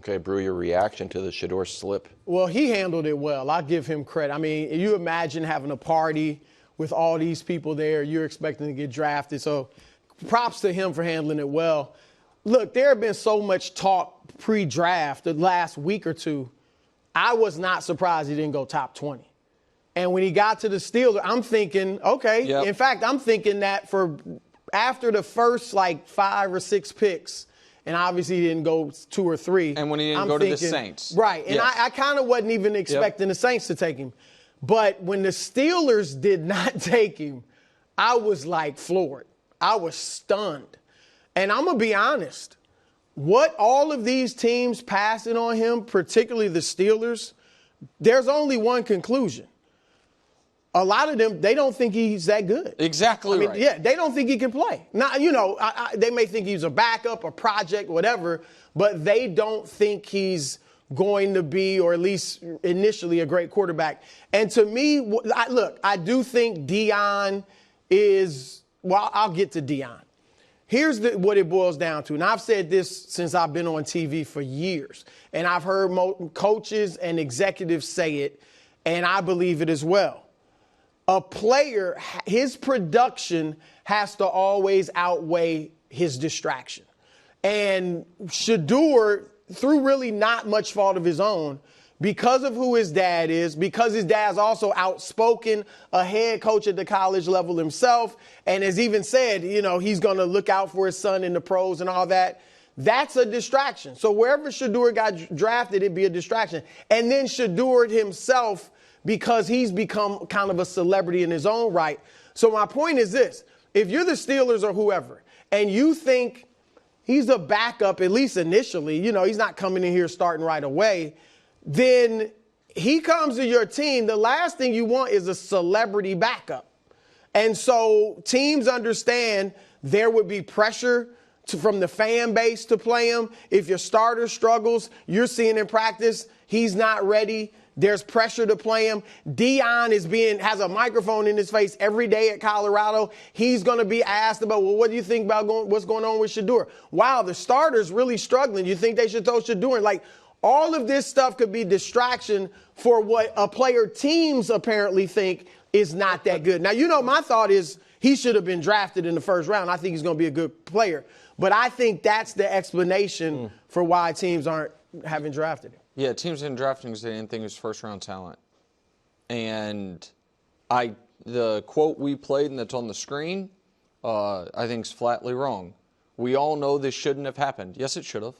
Okay, Brew, your reaction to the Shedeur slip? Well, he handled it well. I'll give him credit. I mean, you imagine having a party with all these people there. You're expecting to get drafted. So props to him for handling it well. Look, there have been so much talk pre-draft the last week or two. I was not surprised he didn't go top 20. And when he got to the Steelers, I'm thinking, okay. Yep. In fact, I'm thinking that for after the first, 5 or 6 picks, and obviously he didn't go 2 or 3. And when he didn't go to the Saints. Right. And yes. I kind of wasn't even expecting the Saints to take him. But when the Steelers did not take him, I was floored. I was stunned. And I'm going to be honest. What all of these teams passing on him, particularly the Steelers, there's only one conclusion. A lot of them, they don't think he's that good. Exactly right. Yeah, they don't think he can play. Now, they may think he's a backup, a project, whatever, but they don't think he's going to be, or at least initially, a great quarterback. And to me, I do think Deion is, I'll get to Deion. Here's what it boils down to. And I've said this since I've been on TV for years. And I've heard coaches and executives say it, and I believe it as well. A player, his production has to always outweigh his distraction. And Shedeur, through really not much fault of his own, because of who his dad is, because his dad's also outspoken, a head coach at the college level himself, and has even said, he's going to look out for his son in the pros and all that, that's a distraction. So wherever Shedeur got drafted, it'd be a distraction. And then Shedeur himself, because he's become kind of a celebrity in his own right. So my point is this. If you're the Steelers or whoever, and you think he's a backup, at least initially, he's not coming in here starting right away, then he comes to your team. The last thing you want is a celebrity backup. And so teams understand there would be pressure from the fan base to play him. If your starter struggles, you're seeing in practice, he's not ready. There's pressure to play him. Deion has a microphone in his face every day at Colorado. He's going to be asked about, what do you think about what's going on with Shedeur? Wow, the starter's really struggling. You think they should throw Shedeur in? All of this stuff could be distraction for what a player teams apparently think is not that good. Now, my thought is he should have been drafted in the first round. I think he's going to be a good player. But I think that's the explanation for why teams aren't having drafted him. Yeah, teams didn't draft him because they didn't think he was first-round talent. And the quote we played and that's on the screen, I think is flatly wrong. We all know this shouldn't have happened. Yes, it should have.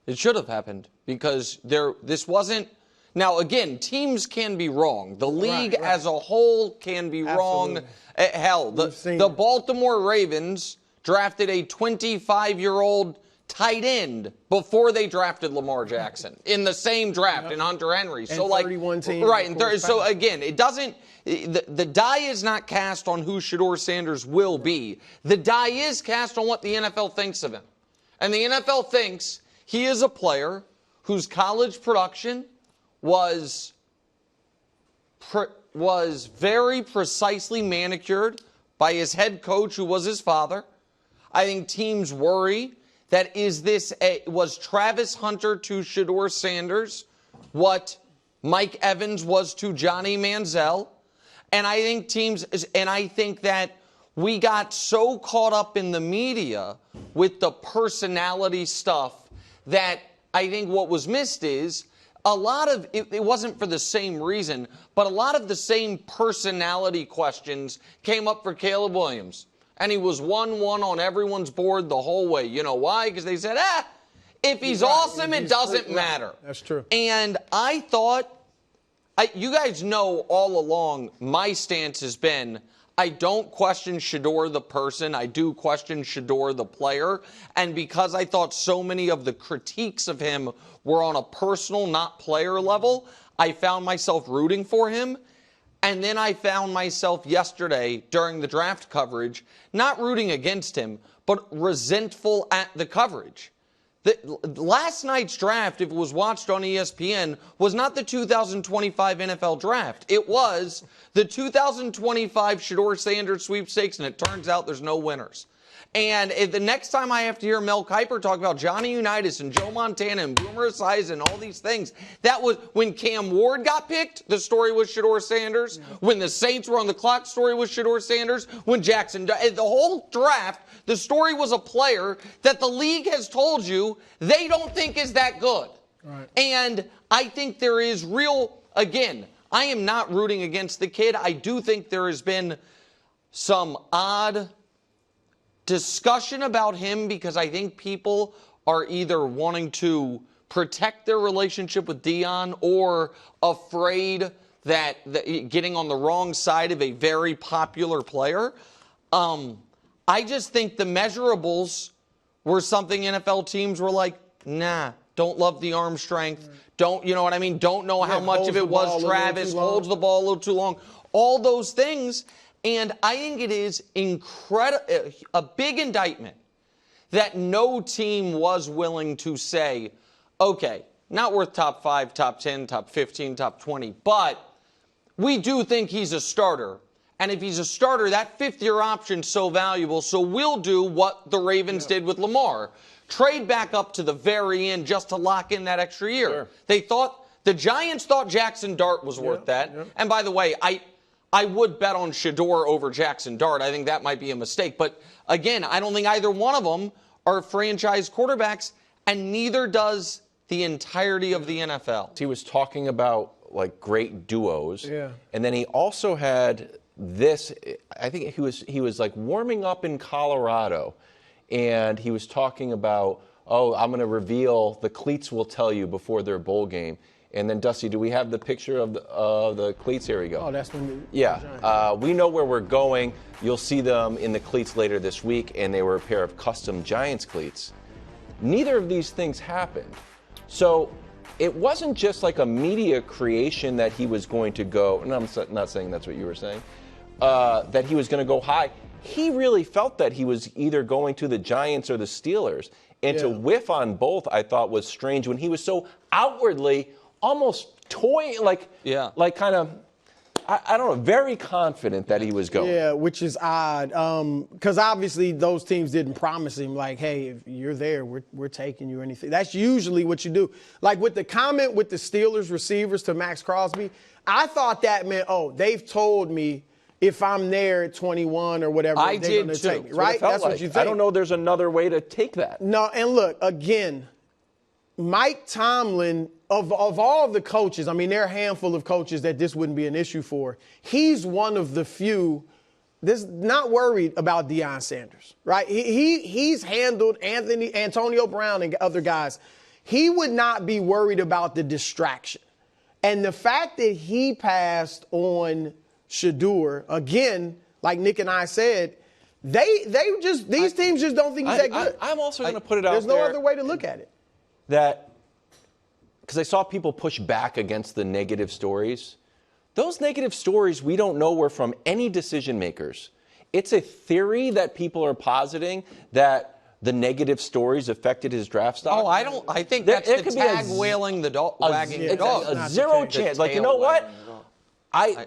It should have happened because this wasn't. Now, again, teams can be wrong. The league as a whole can be wrong. Hell, the Baltimore Ravens drafted a 25-year-old tight end before they drafted Lamar Jackson in the same draft in Hunter Henry. And so 31 teams. Right. And so again, it doesn't. The die is not cast on who Shedeur Sanders will be. The die is cast on what the NFL thinks of him, and the NFL thinks he is a player whose college production was very precisely manicured by his head coach, who was his father. I think teams worry that was Travis Hunter to Shedeur Sanders what Mike Evans was to Johnny Manziel. And I think that we got so caught up in the media with the personality stuff that I think what was missed is a lot of it wasn't for the same reason, but a lot of the same personality questions came up for Caleb Williams. And he was 1-1 on everyone's board the whole way. You know why? Because they said, if he's awesome, it doesn't matter. That's true. And I thought, you guys know all along, my stance has been, I don't question Shedeur the person. I do question Shedeur the player. And because I thought so many of the critiques of him were on a personal, not player level, I found myself rooting for him. And then I found myself yesterday during the draft coverage, not rooting against him, but resentful at the coverage. Last night's draft, if it was watched on ESPN, was not the 2025 NFL draft. It was the 2025 Shedeur Sanders sweepstakes, and it turns out there's no winners. And if the next time I have to hear Mel Kiper talk about Johnny Unitas and Joe Montana and Boomer Esiason and all these things, that was when Cam Ward got picked, the story was Shedeur Sanders. When the Saints were on the clock, story was Shedeur Sanders. When the whole draft, the story was a player that the league has told you they don't think is that good. Right. And I think there is again, I am not rooting against the kid. I do think there has been some odd discussion about him because I think people are either wanting to protect their relationship with Deion or afraid that getting on the wrong side of a very popular player. I just think the measurables were something NFL teams were like, nah, don't love the arm strength. Don't, you know what I mean? Don't know how much of it was Travis, holds the ball a little too long. All those things. And I think it is a big indictment that no team was willing to say, okay, not worth top 5, top 10, top 15, top 20, but we do think he's a starter. And if he's a starter, that fifth-year option's so valuable, so we'll do what the Ravens did with Lamar. Trade back up to the very end just to lock in that extra year. Sure. The Giants thought Jackson Dart was worth that. Yep. And by the way, I would bet on Shedeur over Jackson Dart. I think that might be a mistake. But again, I don't think either one of them are franchise quarterbacks, and neither does the entirety of the NFL. He was talking about like great duos. Yeah. And then he also had this, I think he was like warming up in Colorado, and he was talking about, oh, I'm going to reveal, the cleats will tell you before their bowl game. And then, Dusty, do we have the picture of the cleats? Here we go. Oh, that's when we know where we're going. You'll see them in the cleats later this week, and they were a pair of custom Giants cleats. Neither of these things happened. So it wasn't just like a media creation that he was going to go, and I'm not saying that's what you were saying, that he was going to go high. He really felt that he was either going to the Giants or the Steelers. And to whiff on both, I thought was strange when he was so outwardly almost like kind of, I don't know, very confident that he was going. Yeah, which is odd, because obviously those teams didn't promise him, like, hey, if you're there, we're taking you or anything. That's usually what you do. Like with the comment with the Steelers receivers to Max Crosby, I thought that meant, oh, they've told me if I'm there at 21 or whatever, they're going to take me, right? That's what you think. I don't know there's another way to take that. No, and look, again, Mike Tomlin, of all the coaches, I mean, there are a handful of coaches that this wouldn't be an issue for. He's one of the few that's not worried about Deion Sanders, right? He's handled Antonio Brown and other guys. He would not be worried about the distraction. And the fact that he passed on Shedeur, again, like Nick and I said, these teams just don't think he's that good. I'm also going to put it out there. There's no other way to look at it. That, because I saw people push back against the negative stories. Those negative stories we don't know were from any decision makers. It's a theory that people are positing that the negative stories affected his draft stock. Oh, I think that's the tag wailing the dog, wagging the dog. A zero chance. Like, you know what?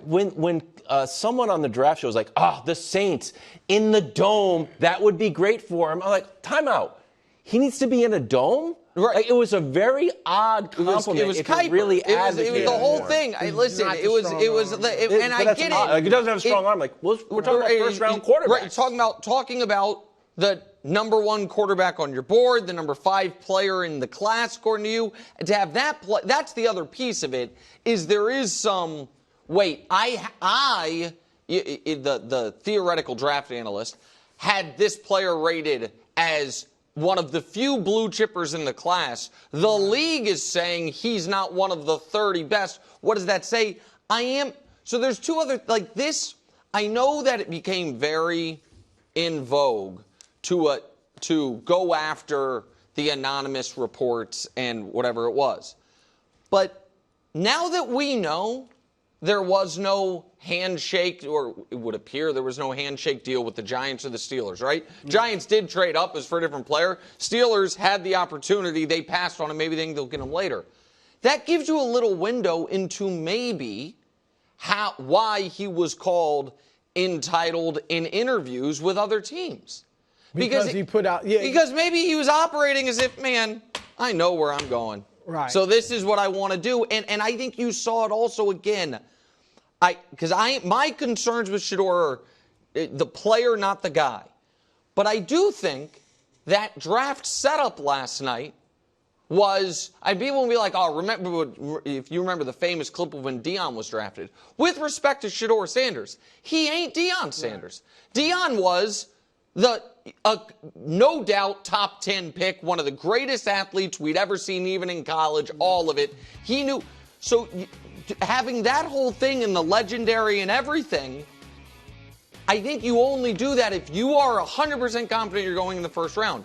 When someone on the draft show was like, the Saints in the dome, that would be great for him. I'm like, time out. He needs to be in a dome? Right. Like, it was a very odd compliment. It was really it was the whole thing. Listen, and I get it. Like, it doesn't have a strong arm. Like, we're talking about first-round quarterbacks. Right, talking about the number 1 quarterback on your board, the number 5 player in the class, according to you. To have that play, that's the other piece of it. Is there is some the theoretical draft analyst had this player rated as one of the few blue chippers in the class. The league is saying he's not one of the 30 best. What does that say? So there's two other, like this, I know that it became very in vogue to go after the anonymous reports and whatever it was. But now that we know there was no handshake, or it would appear there was no handshake deal with the Giants or the Steelers, right? Mm-hmm. Giants did trade up as for a different player. Steelers had the opportunity. They passed on him. Maybe they think they'll get him later. That gives you a little window into maybe why he was called entitled in interviews with other teams. Because he put out, because maybe he was operating as if, man, I know where I'm going. Right. So this is what I want to do. And I think you saw it also again. My concerns with Shedeur are the player, not the guy. But I do think that draft setup last night was, people will be like, oh, remember, if you remember the famous clip of when Deion was drafted. With respect to Shedeur Sanders, he ain't Deion Sanders. Deion was no doubt top 10 pick, one of the greatest athletes we'd ever seen, even in college, all of it. He knew. So having that whole thing and the legendary and everything, I think you only do that if you are 100% confident you're going in the first round.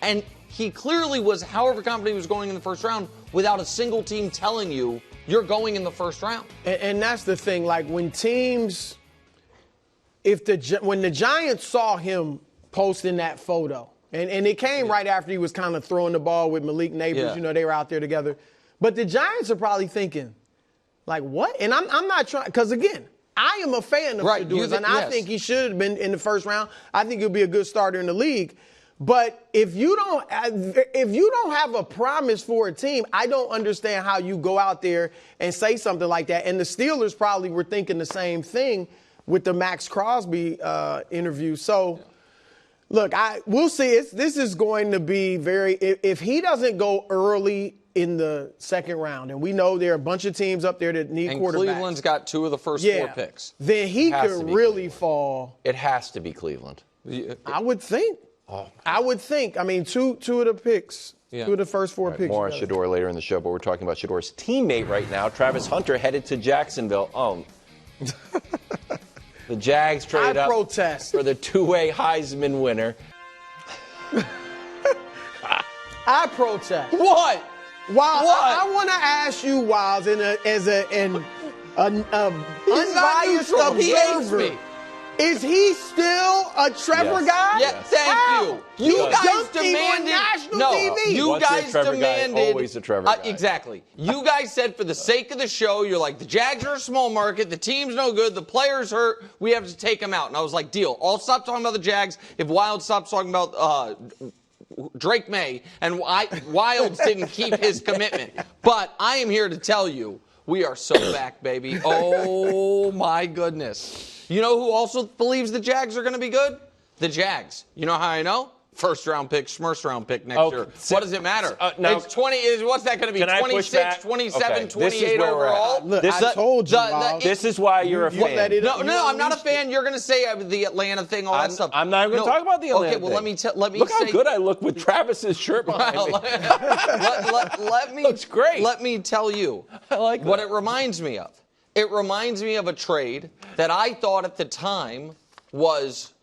And he clearly was, however confident he was going in the first round, without a single team telling you you're going in the first round. And that's the thing. Like when teams, when the Giants saw him posting that photo, and it came right after he was kind of throwing the ball with Malik Neighbors, they were out there together. But the Giants are probably thinking, like, what? And I'm not trying, because again, I am a fan of Shedeur, and I think he should have been in the first round. I think he'll be a good starter in the league. But if you don't have a promise for a team, I don't understand how you go out there and say something like that. And the Steelers probably were thinking the same thing with the Max Crosby interview. So, look, we'll see. This is going to be very – if he doesn't go early in the second round, and we know there are a bunch of teams up there that need quarterbacks. And Cleveland's got 2 of the first 4 picks. Then he could really fall. It has to be Cleveland. I would think. I would think. I mean, two of the picks, 2 of the first 4 picks. More on Shedeur later in the show, but we're talking about Shedeur's teammate right now, Travis Hunter, headed to Jacksonville. The Jags traded up for the 2-way Heisman winner. I protest. What? Wiles, I want to ask you, Wiles, as an unbiased observer. Is he still a Trevor guy? Yeah, thank you. You guys demanded national TV. You guys demanded always a Trevor guy. Exactly. You guys said for the sake of the show, you're like, the Jags are a small market, the team's no good, the players hurt, we have to take them out. And I was like, deal. I'll stop talking about the Jags if Wild stops talking about Drake May, and Wilds didn't keep his commitment. But I am here to tell you, we are so back, baby. Oh my goodness. You know who also believes the Jags are going to be good? The Jags. You know how I know? First round pick, first round pick next year. What does it matter? It's 20. What's that going to be? 26, 27, 28 overall? Look, I told you. This is why you're a fan. No, I'm not a fan. You're going to say the Atlanta thing, all that stuff. I'm not going to talk about the Atlanta thing. Okay, well, let me look say. How good I look with Travis's shirt behind me. Let me. Looks great. Let me tell you what it reminds me of. It reminds me of a trade that I thought at the time was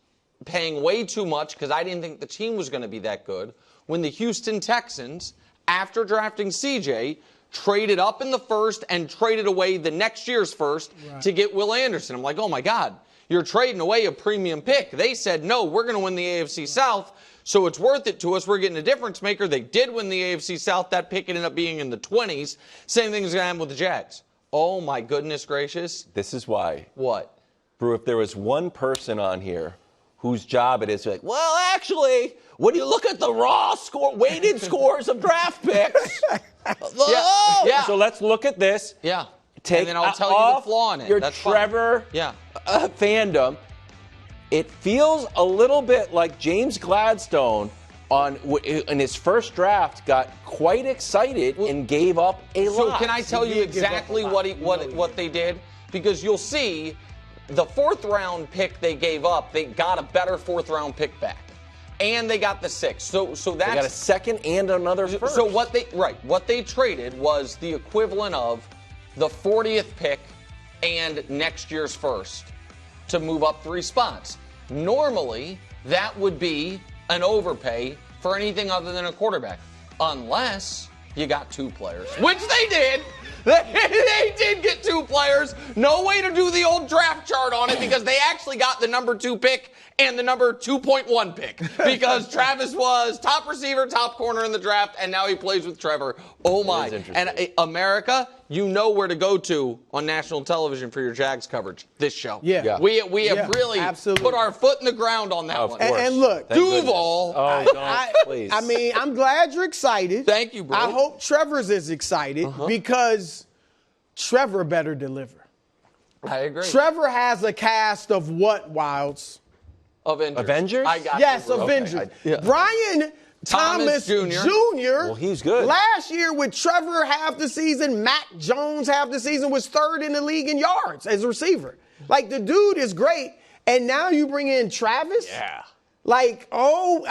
paying way too much because I didn't think the team was going to be that good, when the Houston Texans, after drafting CJ, traded up in the first and traded away the next year's first to get Will Anderson. I'm like, oh my God, you're trading away a premium pick. They said, no, we're going to win the AFC South, so it's worth it to us. We're getting a difference maker. They did win the AFC South. That pick ended up being in the 20s. Same thing is going to happen with the Jags. Oh my goodness gracious. This is why. What? Brew, if there was one person on here whose job it is to be like, well, actually, when you look at the raw weighted scores of draft picks. So let's look at this. Yeah. Take and then I'll tell you the flaw in it. Your That's Trevor fandom. It feels a little bit like James Gladstone in his first draft got quite excited and gave up a lot. So can I tell you exactly what they did? Because you'll see the 4th round pick they gave up, they got a better 4th round pick back. And they got the 6th. So that's, they got a 2nd and another 1st. So what they traded was the equivalent of the 40th pick and next year's 1st to move up 3 spots. Normally, that would be an overpay for anything other than a quarterback, unless you got 2 players, which they did. They did get 2 players. No way to do the old draft chart on it because they actually got the number 2 pick and the number 2.1 pick because Travis was top receiver, top corner in the draft, and now he plays with Trevor. Oh, my. And America, you know where to go to on national television for your Jags coverage. This show. Yeah. We have really put our foot in the ground on that one. And look, Duval. Please. I mean, I'm glad you're excited. Thank you, bro. I hope Trevor's as excited because Trevor better deliver. I agree. Trevor has a cast of what, Wilds? Avengers? I got Yes, you, bro. Avengers. Brian Thomas Jr. Well, he's good. Last year with Trevor half the season, Mac Jones half the season, was 3rd in the league in yards as a receiver. Like, the dude is great. And now you bring in Travis? Yeah. Like, oh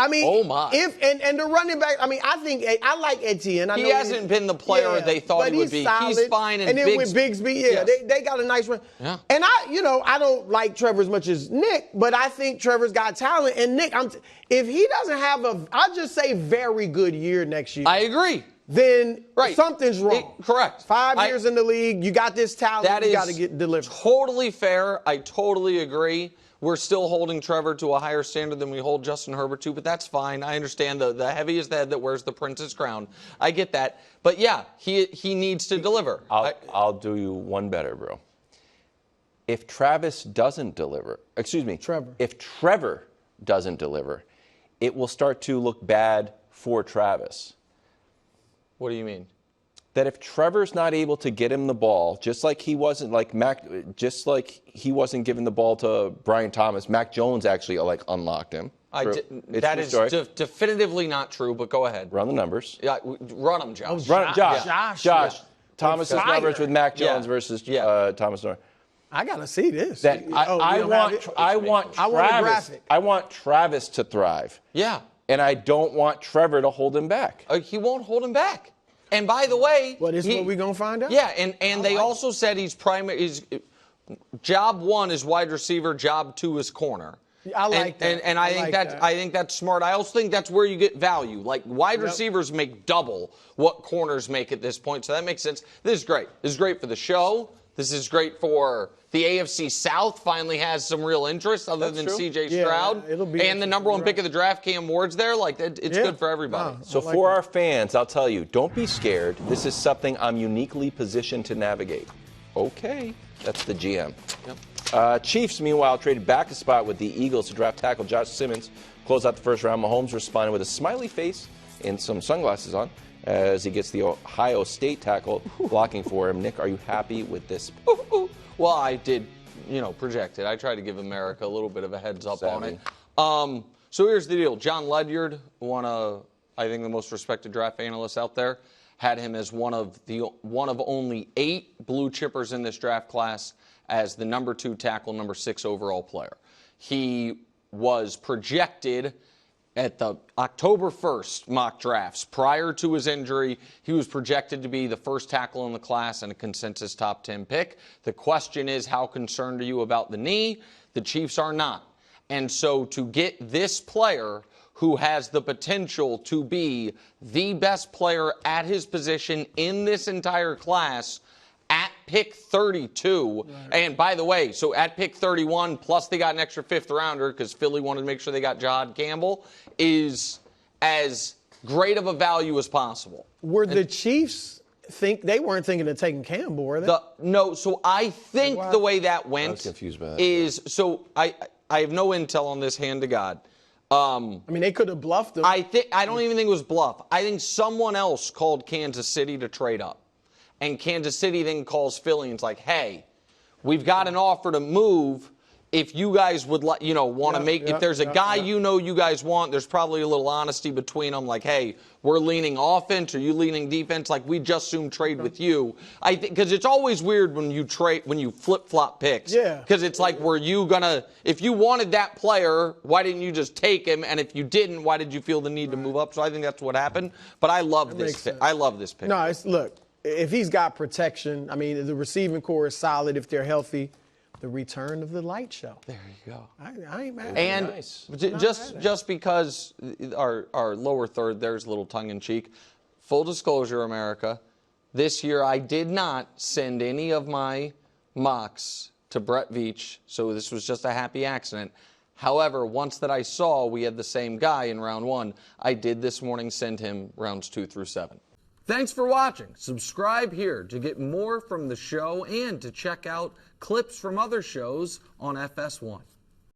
my. And the running back, I mean, I like Etienne. He hasn't been the player they thought he would be. Solid. He's fine. And then with Bigsby, they got a nice run. Yeah. And I don't like Trevor as much as Nick, but I think Trevor's got talent. And Nick, if he doesn't have I'll just say very good year next year. I agree. Then something's wrong. Correct. 5 years in the league, you got this talent, you got to get delivered. Totally fair. I totally agree. We're still holding Trevor to a higher standard than we hold Justin Herbert to, but that's fine. I understand the heavy is the head that wears the prince's crown. I get that. But, yeah, he needs to deliver. I'll do you one better, bro. If Travis doesn't deliver, if Trevor doesn't deliver, it will start to look bad for Travis. What do you mean? That if Trevor's not able to get him the ball, just like he wasn't he wasn't giving the ball to Brian Thomas, Mac Jones actually unlocked him. That is definitively not true, but go ahead. Run the numbers. Yeah, run them, Josh. Josh. Thomas's numbers with Mac Jones versus Thomas North. I gotta see this. I want Travis to thrive. Yeah. And I don't want Trevor to hold him back. He won't hold him back. And by the way, what we're gonna find out? Yeah, and they also said he's job 1 is wide receiver, job 2 is corner. I like that. And I think that's smart. I also think that's where you get value. Like wide receivers make double what corners make at this point, so that makes sense. This is great. This is great for the show. This is great for the AFC South. Finally has some real interest other than C.J. Stroud. And the number 1 pick of the draft, Cam Ward's there. Like it's good for everybody. So for our fans, I'll tell you, don't be scared. This is something I'm uniquely positioned to navigate. Okay, that's the GM. Yep. Chiefs, meanwhile, traded back a spot with the Eagles to draft tackle Josh Simmons. Close out the first round. Mahomes responded with a smiley face and some sunglasses on as he gets the Ohio State tackle blocking for him. Nick, are you happy with this? Well, I did, project it. I tried to give America a little bit of a heads up on it. So here's the deal. John Ledyard, I think the most respected draft analyst out there, had him as one of only 8 blue chippers in this draft class as the number 2 tackle, number 6 overall player. He was projected at the October 1st mock drafts, prior to his injury, he was projected to be the first tackle in the class and a consensus top 10 pick. The question is, how concerned are you about the knee? The Chiefs are not. And so to get this player who has the potential to be the best player at his position in this entire class at pick 32, and by the way, so at pick 31, plus they got an extra 5th rounder because Philly wanted to make sure they got Jahad Campbell, is as great of a value as possible. Were the Chiefs they weren't thinking of taking Campbell, were they? No, so I think the way that went I was confused by that. is, so I have no intel on this, hand to God. I mean, they could have bluffed him. I don't even think it was bluff. I think someone else called Kansas City to trade up. And Kansas City then calls Philly and it's like, hey, we've got an offer to move. If you guys would want to if there's a guy you guys want, there's probably a little honesty between them. Like, hey, we're leaning offense, or you leaning defense. Like, we just soon trade with you. I think because it's always weird when you flip flop picks. Yeah. Because it's like, if you wanted that player, why didn't you just take him? And if you didn't, why did you feel the need to move up? So I think that's what happened. But I love this pick. I love this pick. No, look. If he's got protection, I mean, the receiving core is solid if they're healthy. The return of the light show. There you go. I ain't mad. And just because our lower third, there's a little tongue-in-cheek. Full disclosure, America, This year, I did not send any of my mocks to Brett Veach, so this was just a happy accident. However, once that I saw we had the same guy in round 1, I did this morning send him rounds 2 through 7. Thanks for watching. Subscribe here to get more from the show and to check out clips from other shows on FS1.